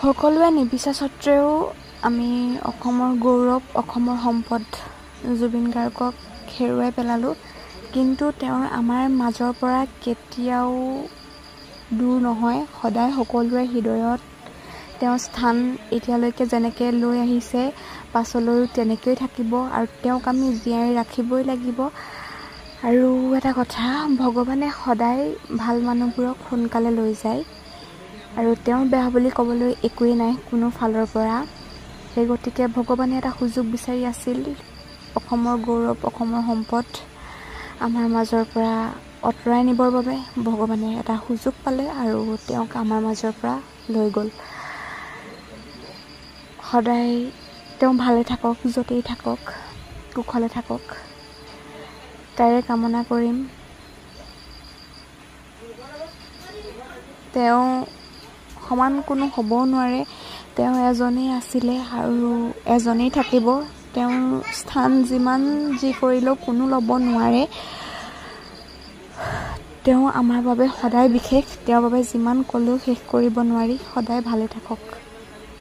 সকলোৱে নিবিচাৰ স্বত্বেও আমি অসমৰ গৌৰৱ, অসমৰ সম্পদ জুবিন গাৰ্গক হেৰুৱাই পেলালোঁ। কিন্তু তেওঁৰ আমাৰ মাজৰ পৰা কেতিয়াও দূৰ নহয়, সদায় সকলোৰে হৃদয়ত তেওঁৰ স্থান এতিয়ালৈকে যেনেকৈ লৈ আহিছে পাছলৈও তেনেকৈয়ে থাকিব আৰু তেওঁক আমি জীয়াই ৰাখিবই লাগিব। আৰু এটা কথা, ভগৱানে সদায় ভাল মানুহবোৰক সোনকালে লৈ যায় আৰু তেওঁৰ বেয়া বুলি ক'বলৈ একোৱেই নাই কোনো ফালৰ পৰা। সেই গতিকে ভগৱানে এটা সুযোগ বিচাৰি আছিল অসমৰ গৌৰৱ, অসমৰ সম্পদ আমাৰ মাজৰ পৰা আঁতৰাই নিবৰ বাবে। ভগৱানে এটা সুযোগ পালে আৰু তেওঁক আমাৰ মাজৰ পৰা লৈ গ'ল। সদায় তেওঁ ভালে থাকক, য'তেই থাকক, কুশলে থাকক, তাৰে কামনা কৰিম। তেওঁ সমান কোনো হ'বও নোৱাৰে, তেওঁ এজনেই আছিলে আৰু এজনেই থাকিব। তেওঁৰ স্থান যিমান যি কৰিলেও কোনো ল'ব নোৱাৰে। তেওঁ আমাৰ বাবে সদায় বিশেষ, তেওঁৰ বাবে যিমান ক'লেও শেষ কৰিব নোৱাৰি। সদায় ভালে থাকক।